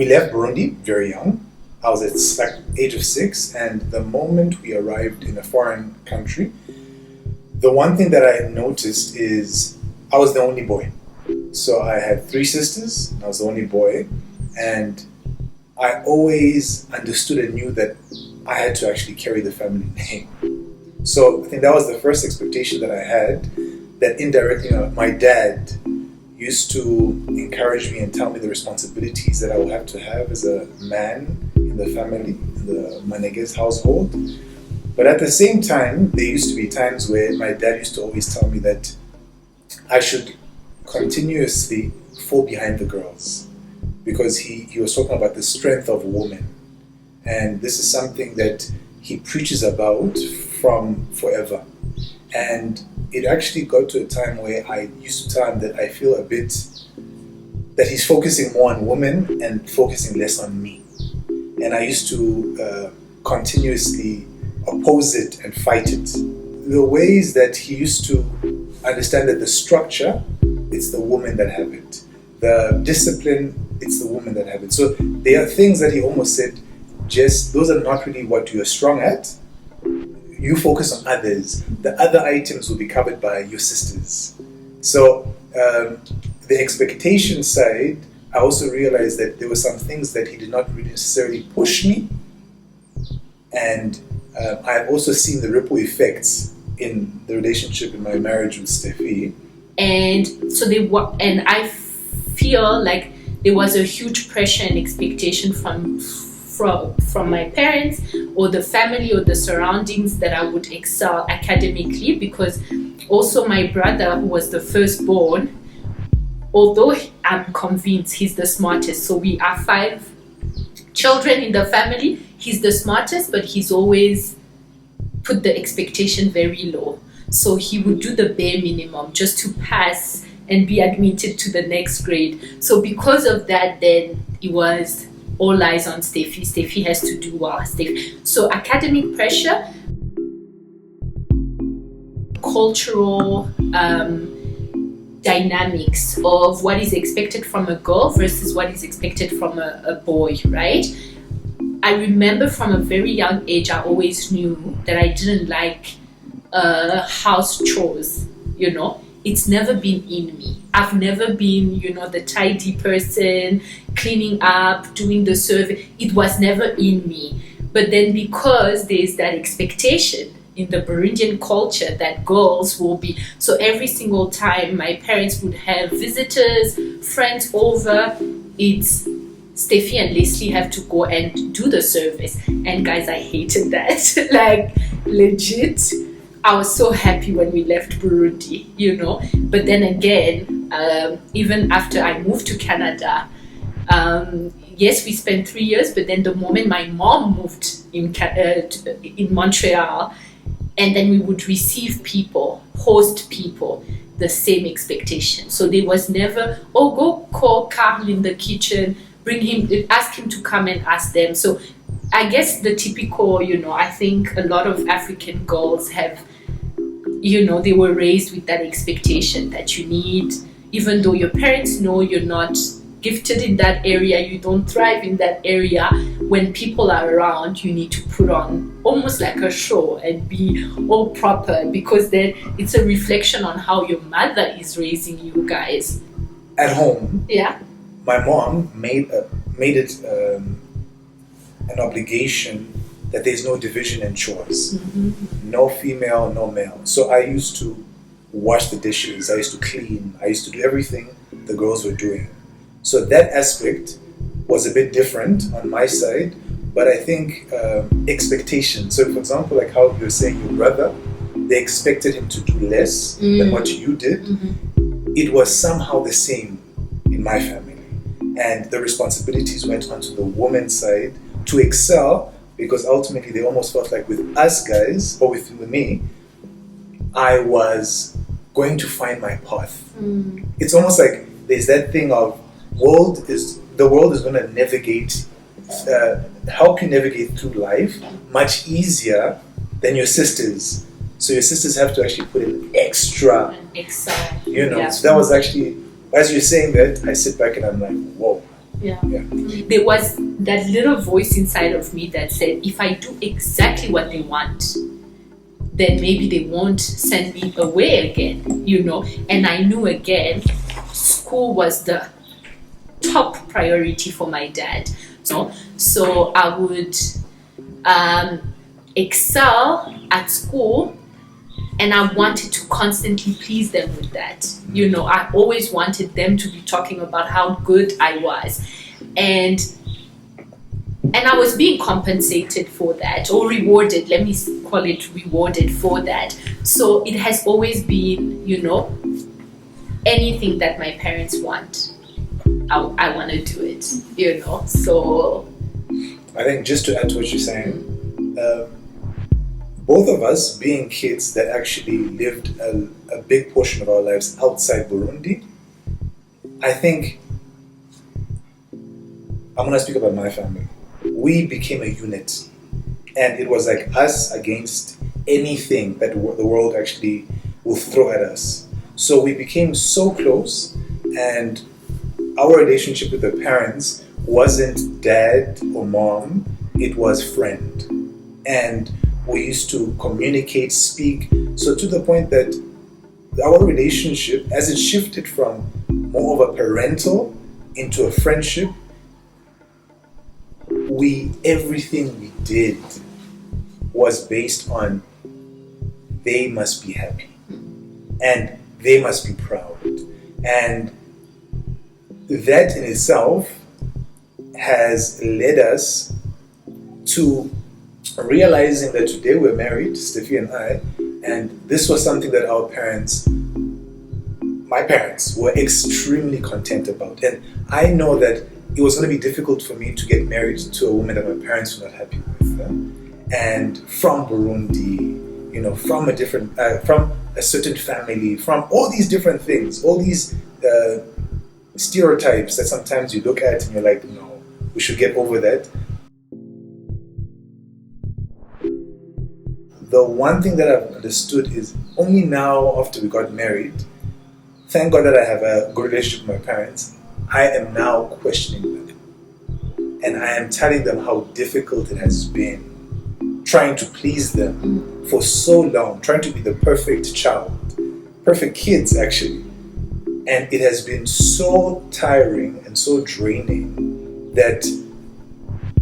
we left Burundi very young. I was at like age of 6, and the moment we arrived in a foreign country, the one thing that I noticed is I was the only boy. So I had 3 sisters, and I was the only boy, and I always understood and knew that I had to actually carry the family name. So I think that was the first expectation that I had, that indirectly, my dad used to encourage me and tell me the responsibilities that I would have to have as a man in the family, in the Maneges household. But at the same time, there used to be times where my dad used to always tell me that I should continuously fall behind the girls, because he was talking about the strength of women. And this is something that he preaches about from forever. And it actually got to a time where I used to tell him that I feel a bit that he's focusing more on women and focusing less on me. And I used to continuously oppose it and fight it. The ways that he used to understand that the structure, it's the women that have it. The discipline, it's the women that have it. So there are things that he almost said, just those are not really what you're strong at. You focus on others. The other items will be covered by your sisters. So the expectation side, I also realized that there were some things that he did not really necessarily push me. And I've also seen the ripple effects in the relationship in my marriage with Steffi. And so and I feel like there was a huge pressure and expectation from my parents or the family or the surroundings that I would excel academically, because also my brother, who was the firstborn, although I'm convinced he's the smartest, so we are 5 children in the family, he's the smartest, but he's always put the expectation very low. So he would do the bare minimum just to pass and be admitted to the next grade. So because of that, then it was all eyes on Steffi. Steffi has to do well. So academic pressure, cultural dynamics of what is expected from a girl versus what is expected from a boy, right? I remember from a very young age, I always knew that I didn't like house chores, It's never been in me. I've never been, the tidy person, cleaning up, doing the survey. It was never in me. But then because there's that expectation in the Burundian culture that girls will be, so every single time my parents would have visitors, friends over, it's Steffi and Leslie have to go and do the service. And guys, I hated that. Like, legit. I was so happy when we left Burundi, But then again, even after I moved to Canada, yes, we spent 3 years, but then the moment my mom moved in Montreal, and then we would receive people, host people, the same expectation. So there was never, go call Carl in the kitchen, bring him, ask him to come and ask them. So I guess the typical, I think a lot of African girls have, they were raised with that expectation that you need, even though your parents know you're not gifted in that area, you don't thrive in that area, when people are around, you need to put on almost like a show and be all proper, because then it's a reflection on how your mother is raising you guys. At home, yeah, my mom made it an obligation that there's no division in chores. Mm-hmm. No female, no male. So I used to wash the dishes, I used to clean, I used to do everything the girls were doing. So that aspect was a bit different on my side, but I think expectation. So for example, like how you're saying your brother, they expected him to do less than what you did. Mm-hmm. It was somehow the same in my family. And the responsibilities went onto the woman's side to excel, because ultimately they almost felt like with us guys, or with me, I was going to find my path. Mm. It's almost like there's that thing of the world is going to navigate, help you navigate through life much easier than your sisters. So your sisters have to actually put in extra. Excel. Yeah. So that was actually, as you're saying that, I sit back and I'm like, whoa. There was that little voice inside of me that said, if I do exactly what they want, then maybe they won't send me away again, And I knew again, school was the top priority for my dad. So I would excel at school, and I wanted to constantly please them with that. I always wanted them to be talking about how good I was. And I was being compensated for that, or rewarded, let me call it rewarded for that. So it has always been, anything that my parents want, I want to do it, So I think just to add to what you're saying, both of us being kids that actually lived a big portion of our lives outside Burundi, I think, I'm going to speak about my family. We became a unit, and it was like us against anything that the world actually will throw at us. So we became so close, and our relationship with the parents wasn't dad or mom, it was friend. And we used to communicate, speak, so to the point that our relationship, as it shifted from more of a parental into a friendship, everything we did was based on they must be happy and they must be proud. And that in itself has led us to realizing that today we're married, Steffi and I, and this was something that my parents were extremely content about. And I know that it was going to be difficult for me to get married to a woman that my parents were not happy with. And from Burundi, from a different, from a certain family, from all these different things, all these stereotypes that sometimes you look at and you're like, no, we should get over that. The one thing that I've understood is only now after we got married, thank God that I have a good relationship with my parents, I am now questioning them. And I am telling them how difficult it has been trying to please them for so long, trying to be the perfect child, perfect kids actually. And it has been so tiring and so draining that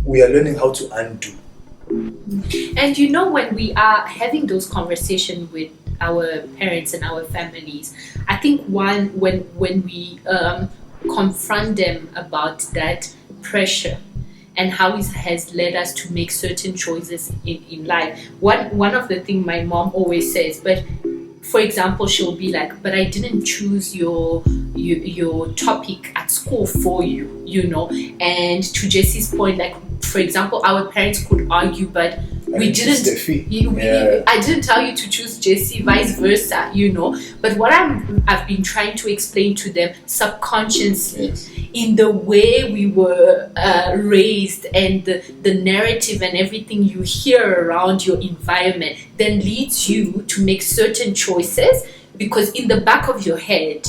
we are learning how to undo. And when we are having those conversations with our parents and our families, I think when we confront them about that pressure and how it has led us to make certain choices in life. One of the things my mom always says, but for example, she'll be like, but I didn't choose your topic at school for you, And to Jesse's point, like, for example, our parents could argue, but we didn't. I didn't tell you to choose Jesse, vice versa, But what I've been trying to explain to them subconsciously, in the way we were raised, and the narrative and everything you hear around your environment, then leads you to make certain choices, because in the back of your head,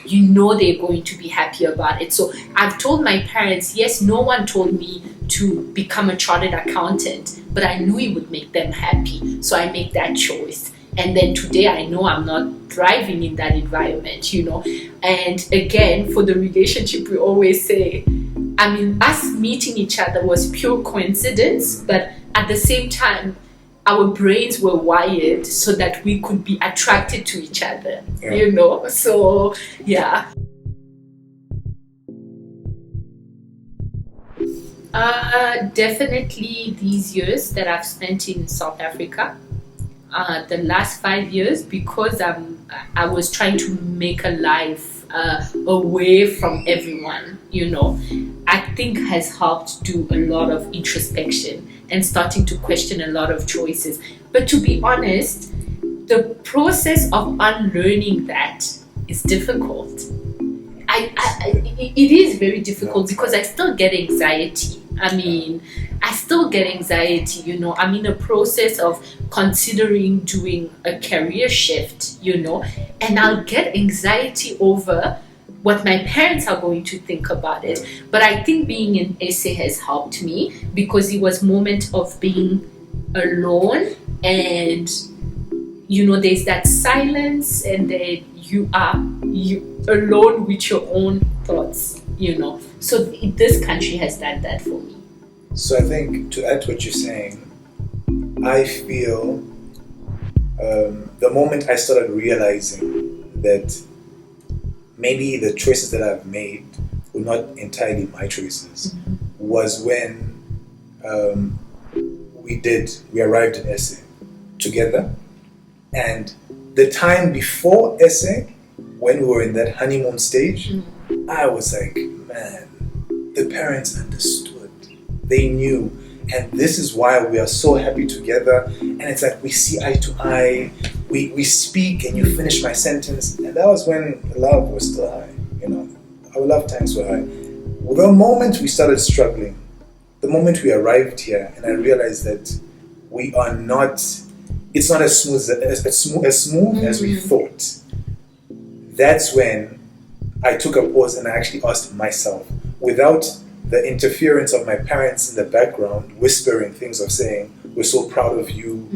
they're going to be happy about it. So I've told my parents, yes, no one told me to become a chartered accountant, but I knew it would make them happy. So I make that choice. And then today I know I'm not thriving in that environment, And again, for the relationship, we always say, us meeting each other was pure coincidence, but at the same time, our brains were wired so that we could be attracted to each other, So, yeah. Definitely these years that I've spent in South Africa, the last 5 years, because I was trying to make a life away from everyone, I think has helped do a lot of introspection and starting to question a lot of choices. But to be honest, the process of unlearning that is difficult. It is very difficult because I still get anxiety. I still get anxiety, I'm in a process of considering doing a career shift, and I'll get anxiety over what my parents are going to think about it. But I think being in SA has helped me, because it was moment of being alone, and there's that silence, and then you alone with your own thoughts. So this country has done that for me. So I think, to add to what you're saying, I feel the moment I started realizing that maybe the choices that I've made were not entirely my choices, was when we arrived in SA together. And the time before SA, when we were in that honeymoon stage, I was like, man, the parents understood. They knew. And this is why we are so happy together. And it's like we see eye to eye. We speak and you finish my sentence. And that was when love was still high. Our love times were high. Well, the moment we started struggling, the moment we arrived here, and I realized that we are not, it's not as smooth as we thought. That's when I took a pause and I actually asked myself, without the interference of my parents in the background, whispering things of saying, we're so proud of you,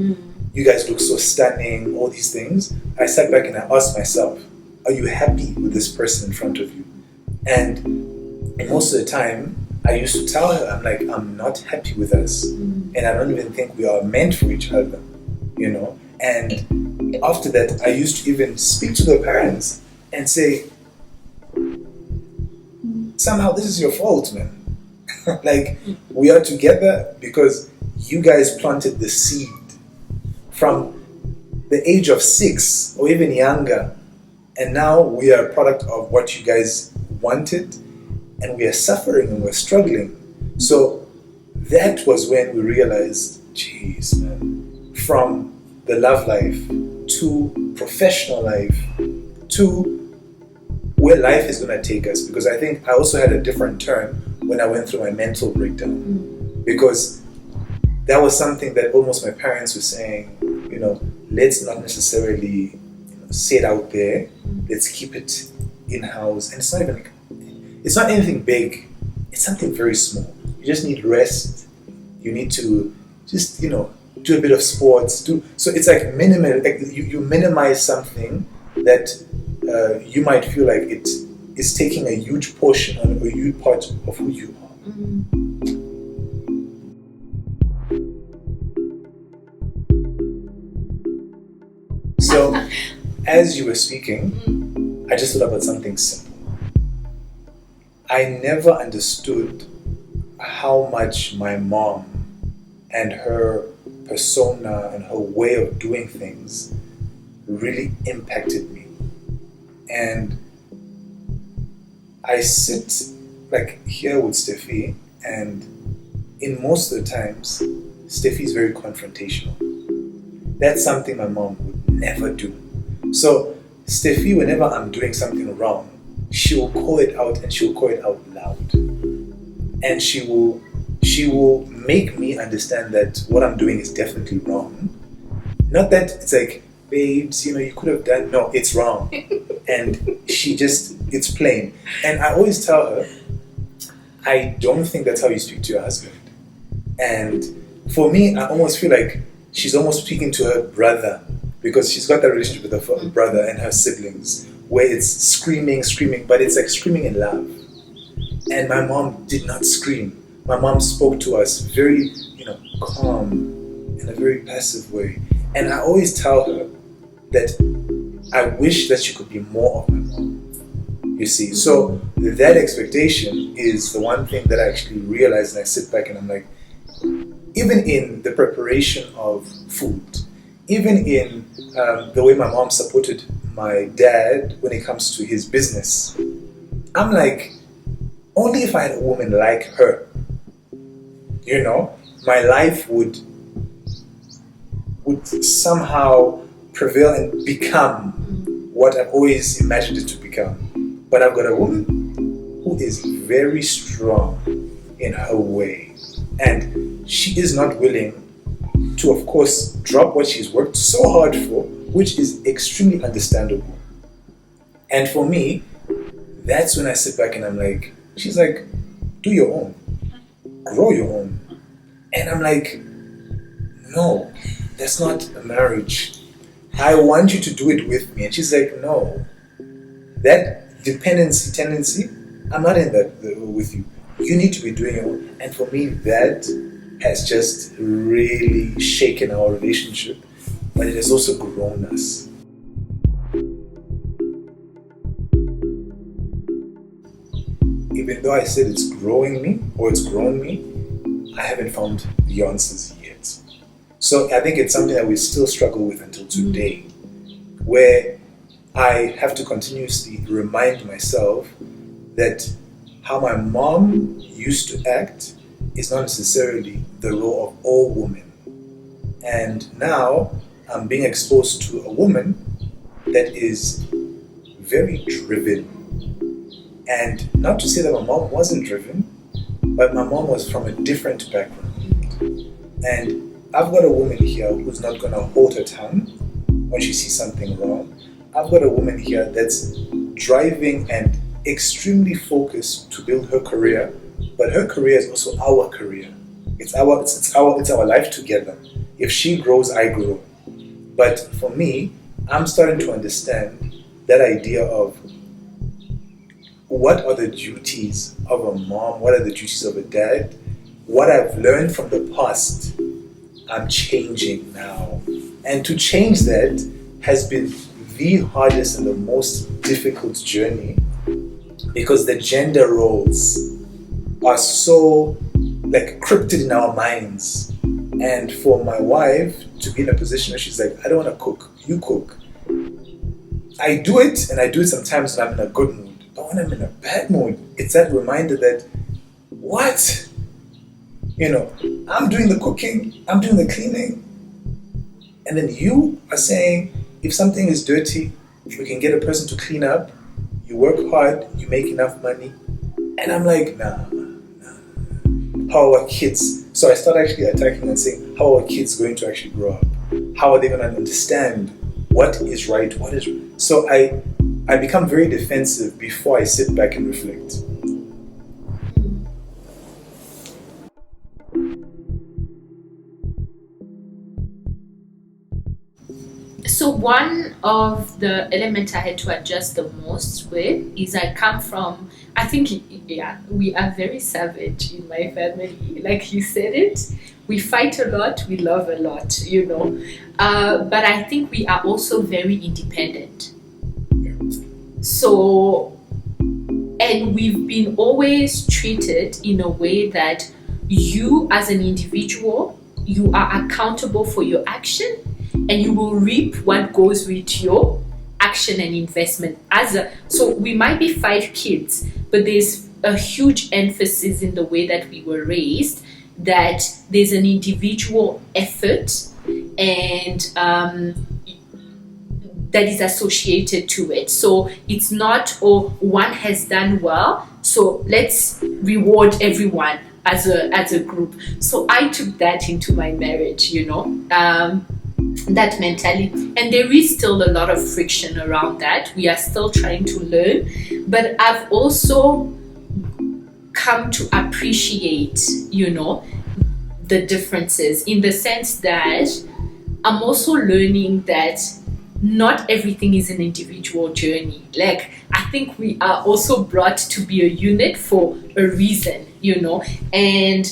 you guys look so stunning, all these things. I sat back and I asked myself, are you happy with this person in front of you? And most of the time, I used to tell her, I'm like, I'm not happy with us. And I don't even think we are meant for each other, And after that, I used to even speak to the parents and say, somehow this is your fault, man. Like, we are together because you guys planted the seed from the age of 6 or even younger. And now we are a product of what you guys wanted, and we are suffering and we're struggling. So that was when we realized, geez, man, from the love life to professional life to where life is going to take us. Because I think I also had a different turn when I went through my mental breakdown. Because that was something that almost my parents were saying, let's not necessarily say it out there. Let's keep it in-house. And it's not anything big. It's something very small. You just need rest. You need to just, do a bit of sports. So it's like minimal. Like you minimize something that you might feel like it is taking a huge portion or a huge part of who you are. So, as you were speaking, I just thought about something simple. I never understood how much my mom and her persona and her way of doing things really impacted me. And I sit like here with Steffi, and in most of the times, Steffi is very confrontational. That's something my mom would never do. So Steffi, whenever I'm doing something wrong, she will call it out, and she will call it out loud. And she will make me understand that what I'm doing is definitely wrong. Not that it's like, babes, you could have done, no, it's wrong. And it's plain. And I always tell her, I don't think that's how you speak to your husband. And for me, I almost feel like she's almost speaking to her brother, because she's got that relationship with her brother and her siblings, where it's screaming, but it's like screaming in love. And my mom did not scream. My mom spoke to us very, calm, in a very passive way. And I always tell her that I wish that she could be more of my mom, you see. So that expectation is the one thing that I actually realize, and I sit back and I'm like, even in the preparation of food, even in the way my mom supported my dad when it comes to his business, I'm like, only if I had a woman like her, my life would somehow prevail and become what I've always imagined it to become. But I've got a woman who is very strong in her way, and she is not willing to, of course, drop what she's worked so hard for, which is extremely understandable. And for me, that's when I sit back and I'm like, she's like, do your own, grow your own. And I'm like, no, that's not a marriage. I want you to do it with me. And she's like, no, that dependency tendency, I'm not in that with you. You need to be doing your own. And for me, that has just really shaken our relationship, but it has also grown us. Even though I said it's growing me, or it's grown me, I haven't found the answers yet. So I think it's something that we still struggle with until today, where I have to continuously remind myself that how my mom used to act is not necessarily the role of all women. And now I'm being exposed to a woman that is very driven. And not to say that my mom wasn't driven, but my mom was from a different background. And I've got a woman here who's not going to hold her tongue when she sees something wrong. I've got a woman here that's driving and extremely focused to build her career, but her career is also our career. It's our life together. If she grows, I grow. But for me, I'm starting to understand that idea of what are the duties of a mom, what are the duties of a dad. What I've learned from the past, I'm changing now. And to change that has been the hardest and the most difficult journey, because the gender roles are so like cryptid in our minds. And for my wife to be in a position where she's like, I don't want to cook, you cook. I do it, and I do it sometimes when I'm in a good mood. But when I'm in a bad mood, it's that reminder that, what? You know, I'm doing the cooking, I'm doing the cleaning. And then you are saying, if something is dirty, we can get a person to clean up. You work hard, you make enough money. And I'm like, nah. How are our kids? So I start actually attacking and saying, how are our kids going to actually grow up? How are they going to understand what is right, what is wrong? So I become very defensive before I sit back and reflect. So one of the elements I had to adjust the most with is I come from, I think, yeah, we are very savage in my family. Like you said it, we fight a lot, we love a lot, you know. But I think we are also very independent. So, and we've been always treated in a way that you as an individual, you are accountable for your action, and you will reap what goes with your action and investment. So we might be 5 kids, but there's a huge emphasis in the way that we were raised that there's an individual effort and that is associated to it. So it's not, oh, one has done well, so let's reward everyone as a group. So I took that into my marriage, you know. That mentality, and there is still a lot of friction around that. We are still trying to learn, but I've also come to appreciate, you know, the differences, in the sense that I'm also learning that not everything is an individual journey. Like, I think we are also brought to be a unit for a reason, you know. And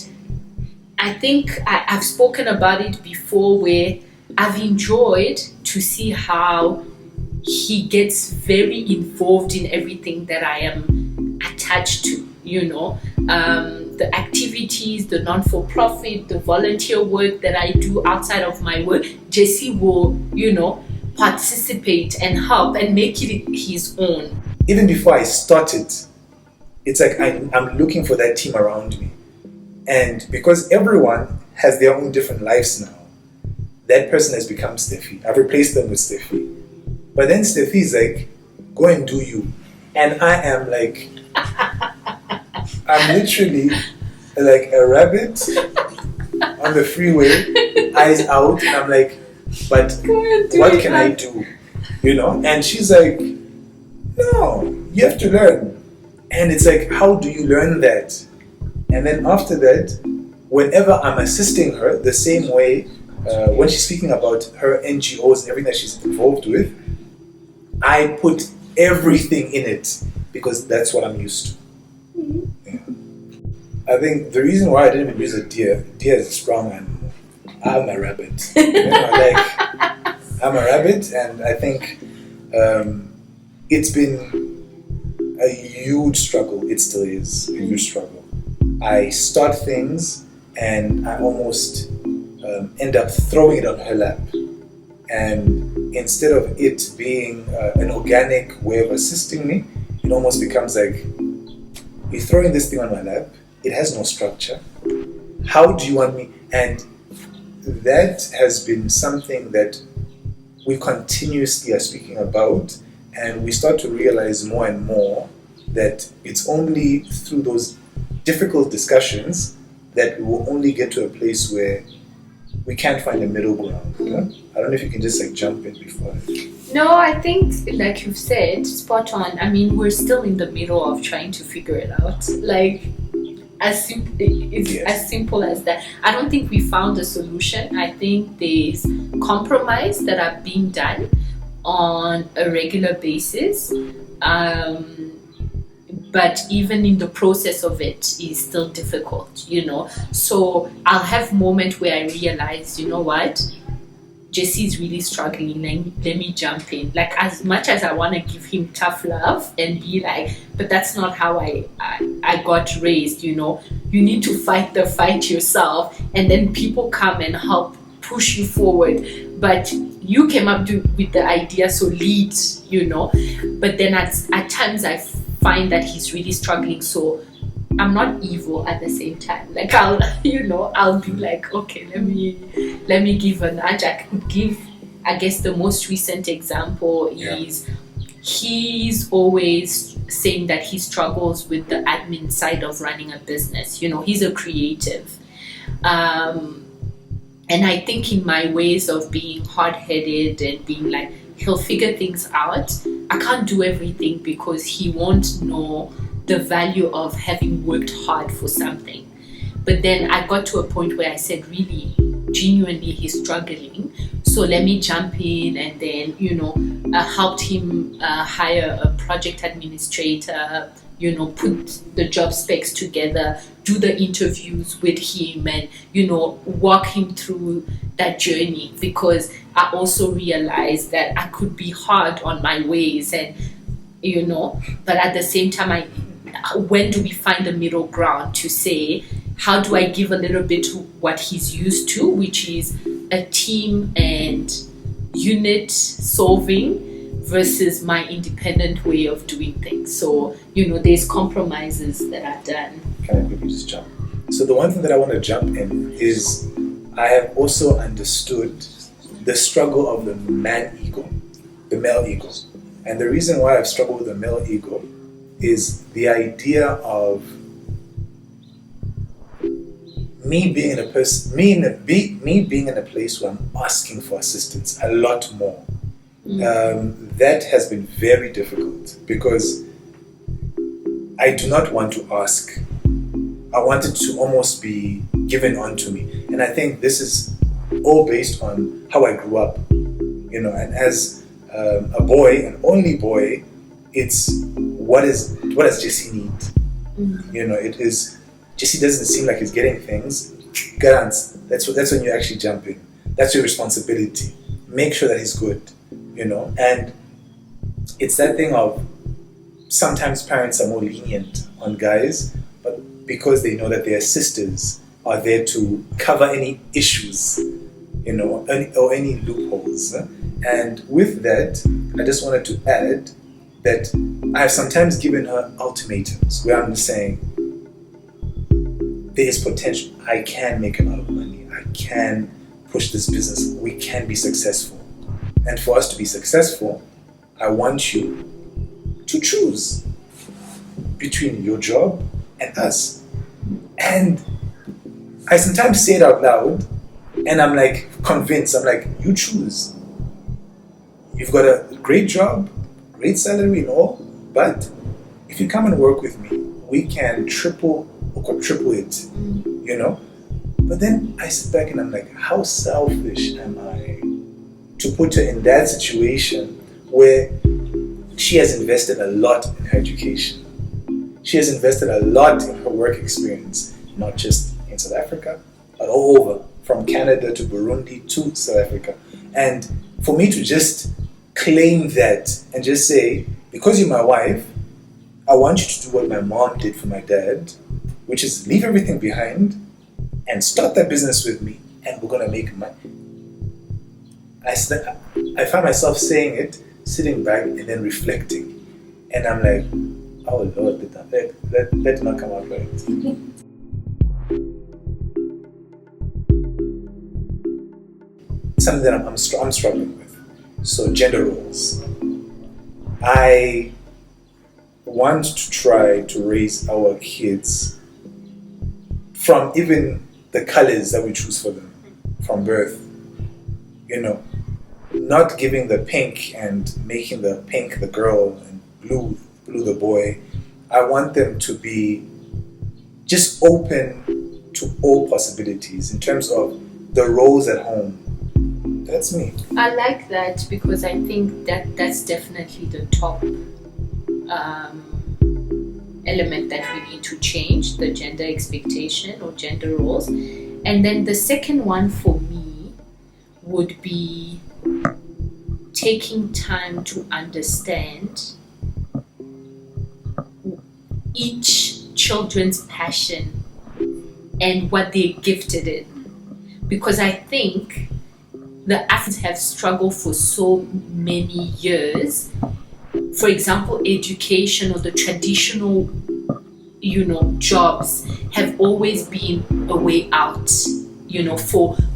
I think I've spoken about it before, where I've enjoyed to see how he gets very involved in everything that I am attached to, you know, the activities, the non-for-profit, the volunteer work that I do outside of my work. Jesse will, you know, participate and help and make it his own. Even before I started, it's like I'm looking for that team around me. And because everyone has their own different lives now, that person has become Steffi. I've replaced them with Steffi. But then Steffi is like, go and do you. And I am like, I'm literally like a rabbit on the freeway, eyes out. And I'm like, but what can I do? You know? And she's like, no, you have to learn. And it's like, how do you learn that? And then after that, whenever I'm assisting her, the same way, when she's speaking about her NGOs and everything that she's involved with, I put everything in it because that's what I'm used to. Yeah. I think the reason why I didn't even use a deer is a strong animal. I'm a rabbit. I'm a rabbit, and I think it's been a huge struggle. It still is a huge struggle. I start things and I almost end up throwing it on her lap. And instead of it being an organic way of assisting me, it almost becomes like, you're throwing this thing on my lap, it has no structure. How do you want me? And that has been something that we continuously are speaking about, and we start to realize more and more that it's only through those difficult discussions that we will only get to a place where we can't find a middle ground. Yeah? I don't know if you can just jump in before. No, I think, like you've said, spot on. I mean, we're still in the middle of trying to figure it out. As simple as that. I don't think we found a solution. I think there's compromise that are being done on a regular basis. But even in the process of it is still difficult, So I'll have moments where I realize, you know what, Jesse's really struggling. Let me jump in. Like, as much as I want to give him tough love and be like, but that's not how I got raised, You need to fight the fight yourself, and then people come and help push you forward. But you came up with the idea, so lead, But then at times I find that he's really struggling, so I'm not evil at the same time. Like, I'll be like, okay, let me give a nudge. I could give, I guess the most recent example is he's always saying that he struggles with the admin side of running a business. He's a creative. And I think in my ways of being hard-headed and being like, he'll figure things out. I can't do everything because he won't know the value of having worked hard for something. But then I got to a point where I said, really, genuinely, he's struggling. So let me jump in, and then, helped him hire a project administrator, put the job specs together, do the interviews with him, and, walk him through that journey, because I also realized that I could be hard on my ways, and, but at the same time, when do we find the middle ground to say, how do I give a little bit to what he's used to, which is a team and unit solving, versus my independent way of doing things. So, there's compromises that are done. Can I quickly just jump? So the one thing that I want to jump in is, I have also understood the struggle of the man ego, the male ego. And the reason why I've struggled with the male ego is the idea of me being in a place where I'm asking for assistance a lot more. That has been very difficult because I do not want to ask. I want it to almost be given onto me. And I think this is all based on how I grew up, and as a boy, an only boy, it's what does Jesse need? It is, Jesse doesn't seem like he's getting things. That's when you actually jump in. That's your responsibility. Make sure that he's good, and it's that thing of sometimes parents are more lenient on guys, but because they know that their sisters are there to cover any issues, or any loopholes. And with that, I just wanted to add that I have sometimes given her ultimatums where I'm saying, there is potential. I can make a lot of money. I can push this business. We can be successful. And for us to be successful, I want you to choose between your job and us. And I sometimes say it out loud, and I'm like convinced. I'm like, you choose. You've got a great job, great salary and all, but if you come and work with me, we can triple or quadruple it, you know? But then I sit back and I'm like, how selfish am I to put her in that situation where she has invested a lot in her education. She has invested a lot in her work experience, not just in South Africa, but all over, from Canada to Burundi to South Africa. And for me to just claim that and just say, because you're my wife, I want you to do what my mom did for my dad, which is leave everything behind and start that business with me, and we're gonna make money. I find myself saying it, sitting back and then reflecting. And I'm like, oh Lord, that did not come out right. Something that I'm struggling with. So gender roles. I want to try to raise our kids from even the colors that we choose for them from birth. You know, not giving the pink and making the pink the girl and blue the boy. I want them to be just open to all possibilities in terms of the roles at home. That's me. I like that because I think that's definitely the top element that we need to change, the gender expectation or gender roles. And then the second one for me would be taking time to understand each children's passion and what they're gifted in. Because I think the Africans have struggled for so many years. For example, education or the traditional, jobs have always been a way out,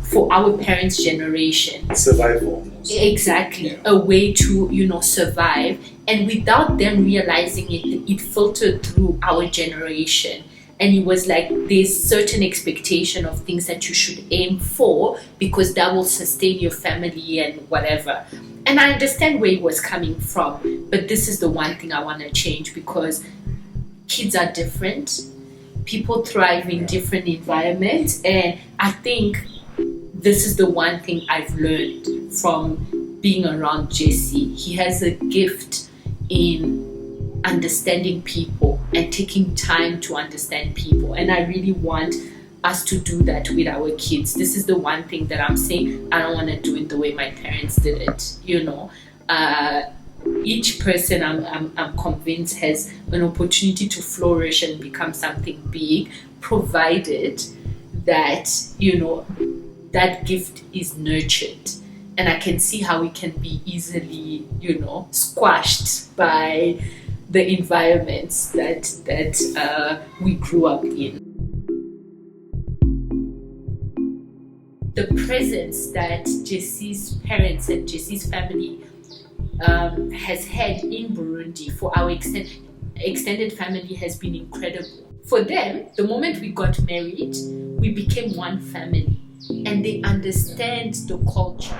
for our parents' generation. Survival almost. Exactly. Yeah. A way to, survive. And without them realizing it filtered through our generation. And it was like there's certain expectation of things that you should aim for because that will sustain your family and whatever. And I understand where it was coming from, but this is the one thing I want to change because kids are different. People thrive in different environments. And I think this is the one thing I've learned from being around Jesse. He has a gift in understanding people and taking time to understand people, and I really want us to do that with our kids. This is the one thing that I'm saying I don't want to do it the way my parents did it. Each person I'm convinced has an opportunity to flourish and become something big, provided that that gift is nurtured. And I can see how it can be easily squashed by the environments that we grew up in. The presence that Jesse's parents and Jesse's family has had in Burundi for our extended family has been incredible. For them, the moment we got married, we became one family, and they understand the culture.